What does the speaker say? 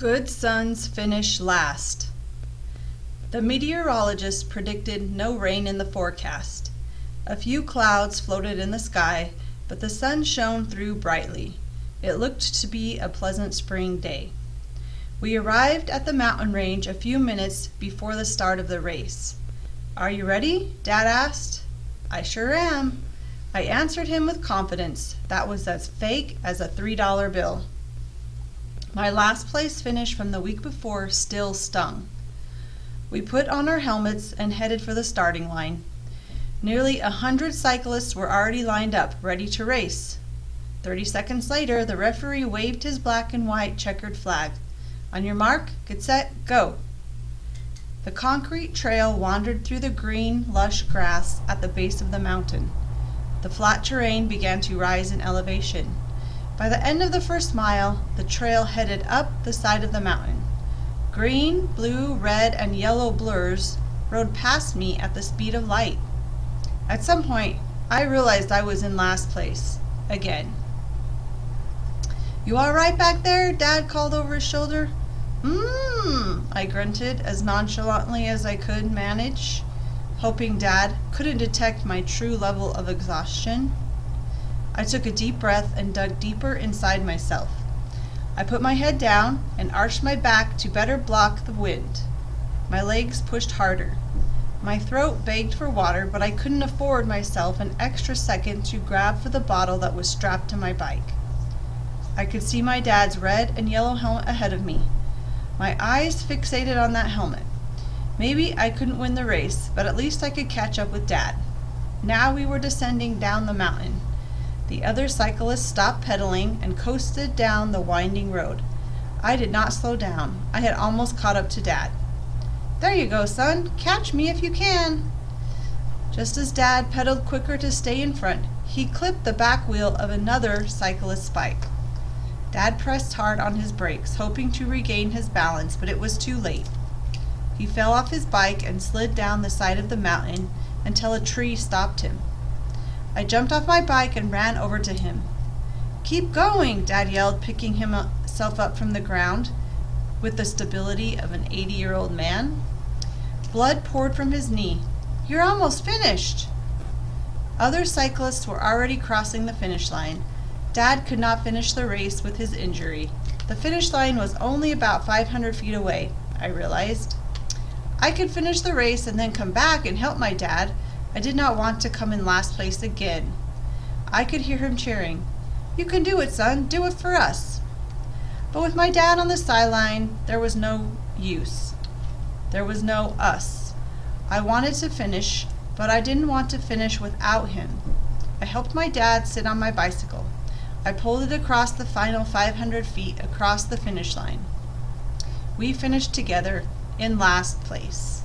Good sons finish last. The meteorologist predicted no rain in the forecast. A few clouds floated in the sky, but the sun shone through brightly. It looked to be a pleasant spring day. We arrived at the mountain range a few minutes before the start of the race. "Are you ready?" Dad asked. "I sure am." I answered him with confidence that was as fake as a $3 bill. My last place finish from the week before still stung. We put on our helmets and headed for the starting line. Nearly 100 cyclists were already lined up, ready to race. 30 seconds later, the referee waved his black and white checkered flag. "On your mark, get set, go." The concrete trail wandered through the green, lush grass at the base of the mountain. The flat terrain began to rise in elevation. By the end of the first mile, the trail headed up the side of the mountain. Green, blue, red, and yellow blurs rode past me at the speed of light. At some point, I realized I was in last place, again. "You all right back there?" Dad called over his shoulder. I grunted as nonchalantly as I could manage, hoping Dad couldn't detect my true level of exhaustion. I took a deep breath and dug deeper inside myself. I put my head down and arched my back to better block the wind. My legs pushed harder. My throat begged for water, but I couldn't afford myself an extra second to grab for the bottle that was strapped to my bike. I could see my dad's red and yellow helmet ahead of me. My eyes fixated on that helmet. Maybe I couldn't win the race, but at least I could catch up with Dad. Now we were descending down the mountain. The other cyclists stopped pedaling and coasted down the winding road. I did not slow down. I had almost caught up to Dad. "There you go, son. Catch me if you can." Just as Dad pedaled quicker to stay in front, he clipped the back wheel of another cyclist's bike. Dad pressed hard on his brakes, hoping to regain his balance, but it was too late. He fell off his bike and slid down the side of the mountain until a tree stopped him. I jumped off my bike and ran over to him. "Keep going," Dad yelled, picking himself up from the ground with the stability of an 80-year-old man. Blood poured from his knee. "You're almost finished." Other cyclists were already crossing the finish line. Dad could not finish the race with his injury. The finish line was only about 500 feet away, I realized. I could finish the race and then come back and help my dad. I did not want to come in last place again. I could hear him cheering. "You can do it, son. Do it for us." But with my dad on the sideline, there was no use. There was no us. I wanted to finish, but I didn't want to finish without him. I helped my dad sit on my bicycle. I pulled it across the final 500 feet across the finish line. We finished together in last place.